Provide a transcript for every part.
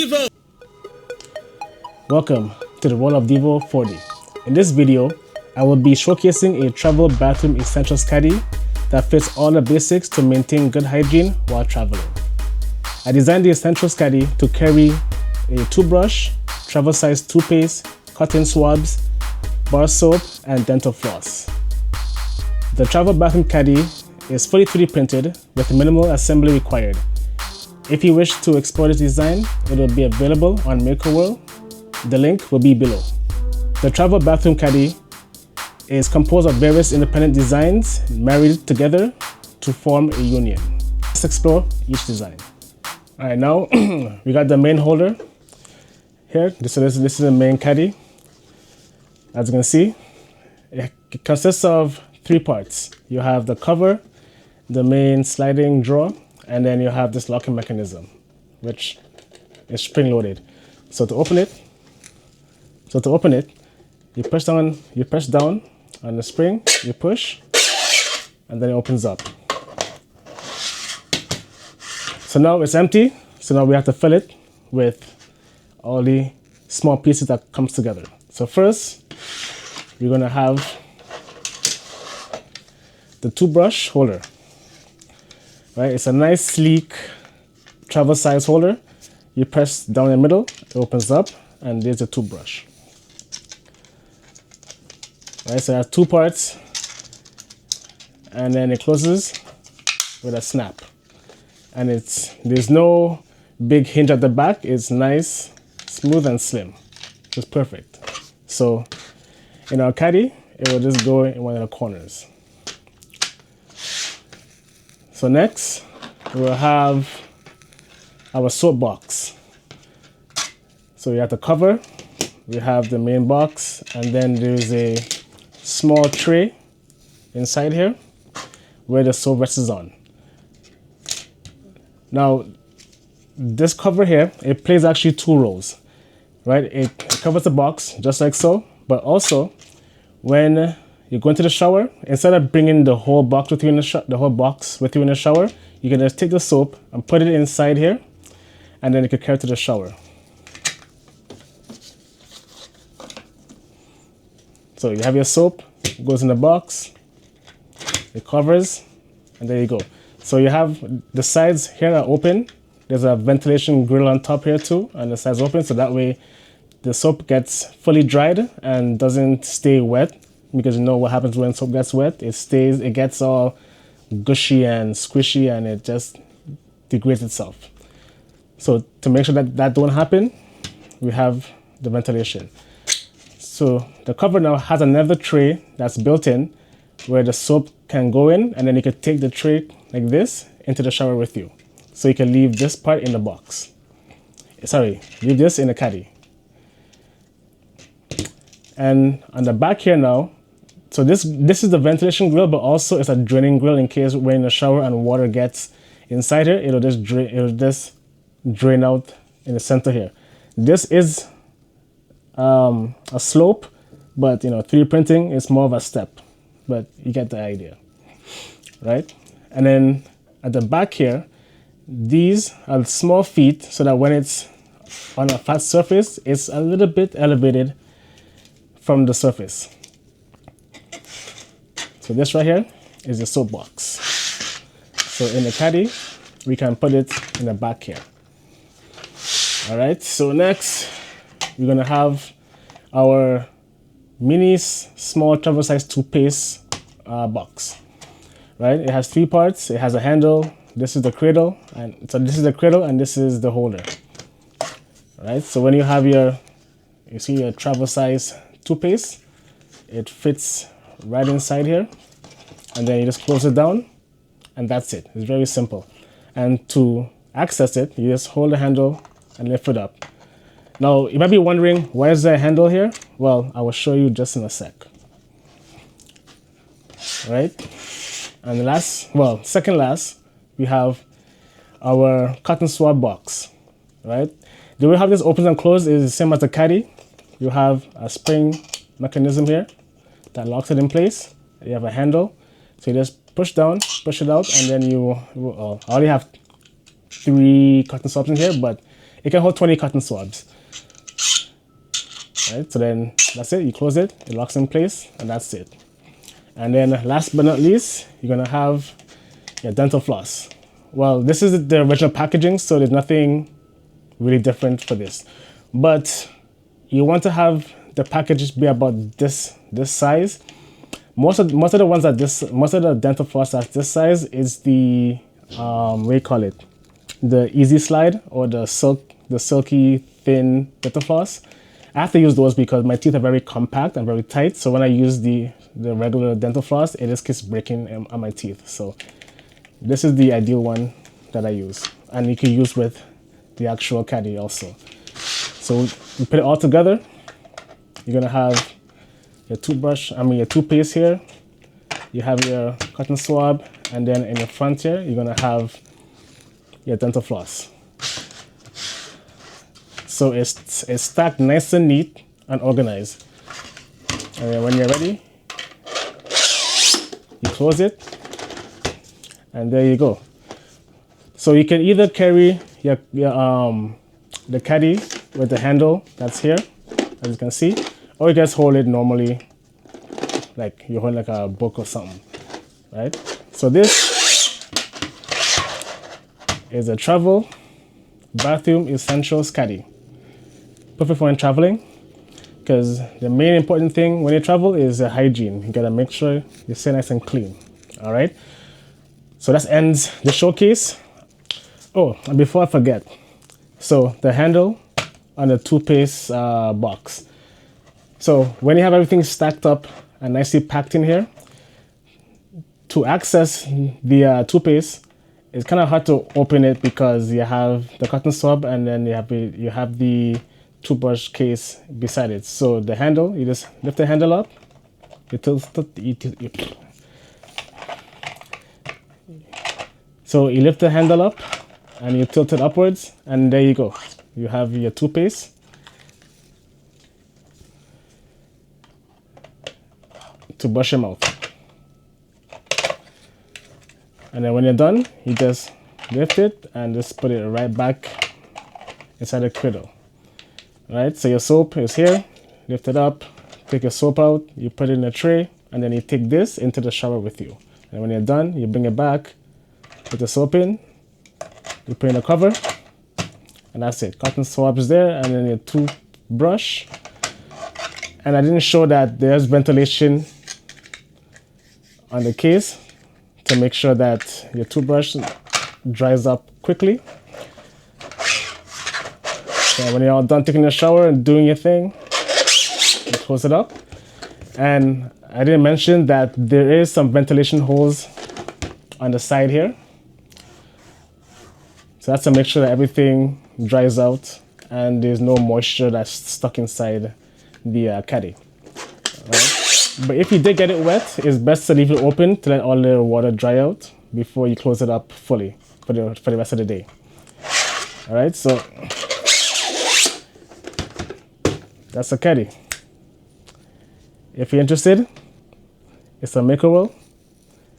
Devo! Welcome to the World of Devo 40. In this video, I will be showcasing a Travel Bathroom Essentials Cady that fits all the basics to maintain good hygiene while traveling. I designed the Essentials Cady to carry a toothbrush, travel-sized toothpaste, cotton swabs, bar soap, and dental floss. The Travel Bathroom Cady is fully 3D printed with minimal assembly required. If you wish to explore this design, it will be available on MakerWorld. The link will be below. The Travel Bathroom Cady is composed of various independent designs married together to form a union. Let's explore each design. All right, now we got the main holder here. This is the main Cady. As you can see, it consists of 3 parts. You have the cover, the main sliding drawer, and then you have this locking mechanism, which is spring-loaded. So to open it, you press down on the spring, you push, and then it opens up. So now it's empty. So now we have to fill it with all the small pieces that comes together. So first, we're gonna have the toothbrush holder. Right, it's a nice, sleek, travel size holder. You press down in the middle, it opens up, and there's the toothbrush. Right, so it has 2 parts, and then it closes with a snap. And there's no big hinge at the back. It's nice, smooth, and slim. It's perfect. So in our Cady, it will just go in one of the corners. So next, we'll have our soap box. So we have the cover, we have the main box, and then there's a small tray inside here where the soap rests on. Now, this cover here, it plays actually 2 roles, right? It covers the box just like so, but also when you go into the shower, instead of bringing the whole box with you in the shower, you can just take the soap and put it inside here, and then you can carry it to the shower. So you have your soap, it goes in the box, it covers, and there you go. So you have the sides here are open. There's a ventilation grill on top here too, and the sides open, so that way the soap gets fully dried and doesn't stay wet. Because you know what happens when soap gets wet, it gets all gushy and squishy, and it just degrades itself. So to make sure that don't happen, we have the ventilation. So the cover now has another tray that's built in where the soap can go in, and then you can take the tray like this into the shower with you. So you can leave this part in the box. Sorry, leave this in the Cady. And on the back here now, so this is the ventilation grill, but also it's a draining grill in case when in the shower and water gets inside here, it'll just drain out in the center here. This is a slope, but 3D printing is more of a step, but you get the idea, right? And then at the back here, these are small feet so that when it's on a flat surface, it's a little bit elevated from the surface. So this right here is the soap box. So in the Cady, we can put it in the back here. All right, so next, we're gonna have our mini small travel size toothpaste box. Right, it has 3 parts. It has a handle. This is the cradle, and so this is the cradle, and this is the holder. All right, so when you have you see your travel size toothpaste, it fits right inside here, and then you just close it down, and that's it. It's very simple. And to access it, you just hold the handle and lift it up. Now you might be wondering, why is there a handle here? Well, I will show you just in a sec. All right, and second last, we have our cotton swab box. Right, the way how this opens and closes is the same as the Cady. You have a spring mechanism here that locks it in place. You have a handle, so you just push down, push it out, and then I already have 3 cotton swabs in here, but it can hold 20 cotton swabs. Right, so then that's it. You close it, it locks in place, and that's it. And then last but not least, you're gonna have your dental floss. Well, this is the original packaging, so there's nothing really different for this. But you want to have the package be about this size. Most of the ones at this, most of the dental floss at this size is the what do you call it? The easy slide or the silky thin dental floss. I have to use those because my teeth are very compact and very tight. So when I use the regular dental floss, it just keeps breaking on my teeth. So this is the ideal one that I use, and you can use with the actual caddy also. So you put it all together. You're gonna have your your toothpaste here. You have your cotton swab, and then in the front here, you're gonna have your dental floss. So it's stacked nice and neat and organized. And then when you're ready, you close it, and there you go. So you can either carry the caddy with the handle that's here, as you can see, or you just hold it normally, like you hold like a book or something, right? So this is a Travel Bathroom Essentials Cady. Perfect for when traveling, because the main important thing when you travel is hygiene. You gotta make sure you stay nice and clean. All right. So that ends the showcase. Oh, and before I forget, so the handle on the toothpaste box. So when you have everything stacked up and nicely packed in here, to access the toothpaste, it's kind of hard to open it because you have the cotton swab and then you have the toothbrush case beside it. So the handle, you just lift the handle up, so you lift the handle up and you tilt it upwards, and there you go. You have your toothpaste. To brush your mouth. And then when you're done, you just lift it and just put it right back inside the cradle. Right, so your soap is here, lift it up, take your soap out, you put it in a tray, and then you take this into the shower with you. And when you're done, you bring it back, put the soap in, you put in the cover, and that's it. Cotton swab is there, and then your toothbrush. And I didn't show that there's ventilation on the case to make sure that your toothbrush dries up quickly. So when you're all done taking a shower and doing your thing, you close it up. And I didn't mention that there is some ventilation holes on the side here. So that's to make sure that everything dries out and there's no moisture that's stuck inside the caddy. Right? But if you did get it wet, it's best to leave it open to let all the water dry out before you close it up fully for the rest of the day. All right, so that's a caddy. If you're interested, it's a Makerwell,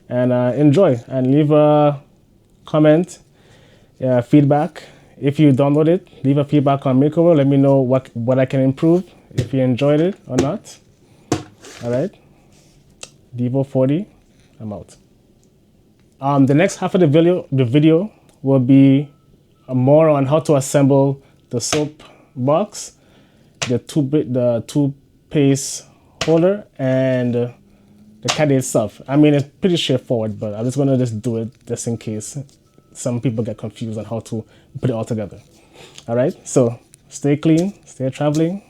and enjoy and leave a comment, feedback. If you download it, leave a feedback on Makerwell. Let me know what I can improve, if you enjoyed it or not. All right, Devo 40, I'm out. The next half of the video will be more on how to assemble the soap box, the toothpaste holder, and the caddy itself. I mean, it's pretty straightforward, but I'm just gonna do it just in case some people get confused on how to put it all together. All right, so stay clean, stay traveling.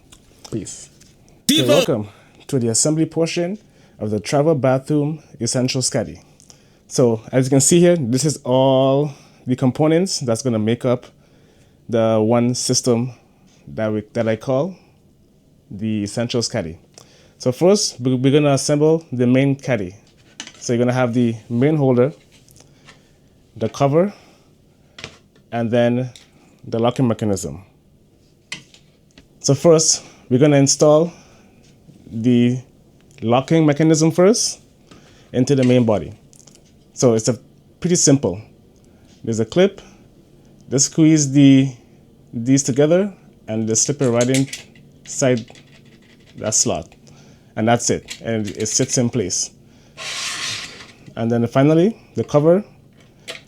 Peace. Okay, welcome to the assembly portion of the Travel Bathroom Essentials Cady. So as you can see here, this is all the components that's gonna make up the one system that I call the Essentials Cady. So first, we're gonna assemble the main caddy. So you're gonna have the main holder, the cover, and then the locking mechanism. So first, we're gonna install the locking mechanism first into the main body. So it's pretty simple. There's a clip. Just squeeze the these together and just slip it right inside that slot. And that's it. And it sits in place. And then finally, the cover.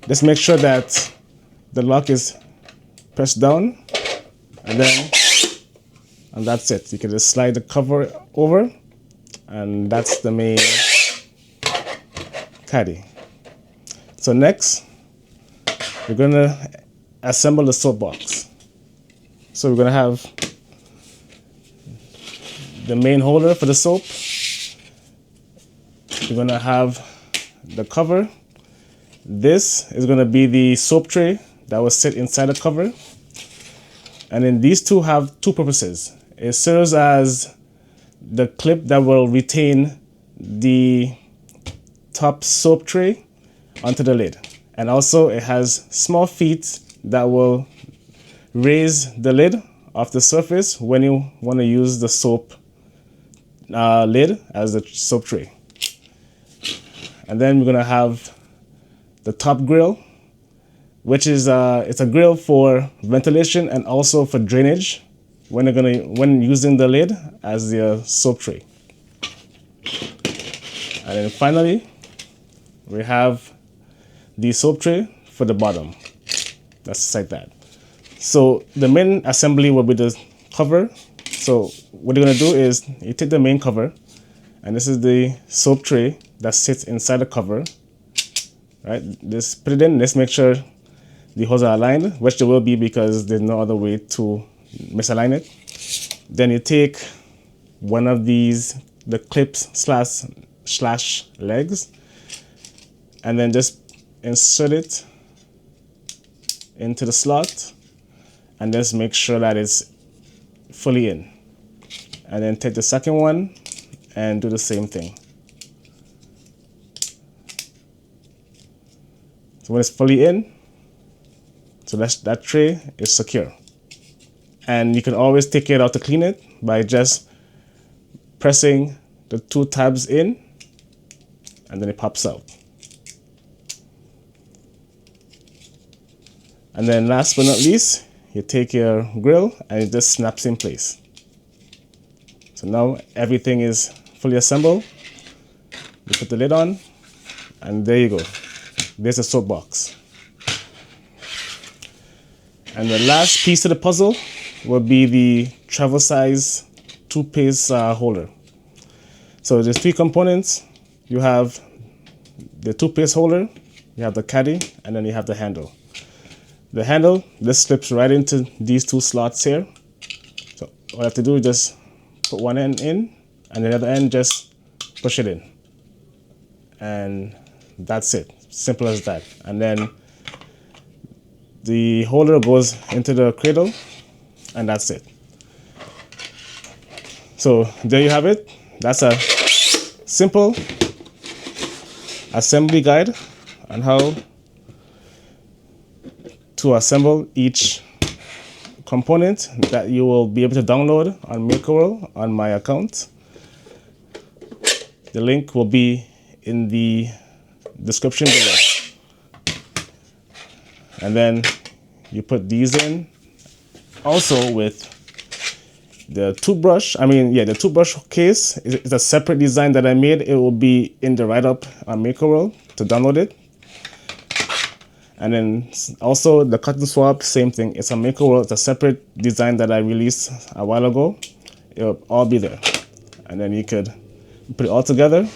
Just make sure that the lock is pressed down, and that's it. You can just slide the cover over, and that's the main caddy. So next, we're gonna assemble the soap box. So we're gonna have the main holder for the soap. We're gonna have the cover. This is gonna be the soap tray that will sit inside the cover. And then these two have two purposes. It serves as the clip that will retain the top soap tray onto the lid. And also it has small feet that will raise the lid off the surface when you want to use the soap lid as the soap tray. And then we're gonna have the top grill, which is it's a grill for ventilation and also for drainage when using the lid as the soap tray. And then finally, we have the soap tray for the bottom. That's like that. So the main assembly will be the cover. So what you're gonna do is you take the main cover, and this is the soap tray that sits inside the cover. Right? Just put it in. Let's make sure the holes are aligned, which they will be because there's no other way to misalign it. Then you take one of these, the clips slash legs, and then just insert it into the slot, and just make sure that it's fully in. And then take the second one and do the same thing. So when it's fully in, so that tray is secure. And you can always take it out to clean it by just pressing the two tabs in, and then it pops out. And then last but not least, you take your grill and it just snaps in place. So now everything is fully assembled. You put the lid on, and there you go. There's a soap box. And the last piece of the puzzle will be the travel size toothpaste holder. So there's three components. You have the toothpaste holder, you have the caddy, and then you have the handle. The handle, this slips right into these two slots here. So all you have to do is just put one end in, and the other end just push it in. And that's it. Simple as that. And then the holder goes into the cradle, and that's it. So there you have it. That's a simple assembly guide on how to assemble each component that you will be able to download on Makerworld on my account. The link will be in the description below. And then you put these in. Also with the toothbrush, the toothbrush case is a separate design that I made. It will be in the write-up on Makerworld to download it. And then also the cotton swab, same thing. It's a Makerworld. It's a separate design that I released a while ago. It'll all be there. And then you could put it all together.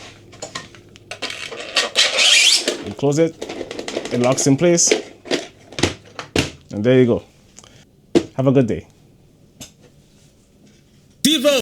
You close it. It locks in place. And there you go. Have a good day. Devo!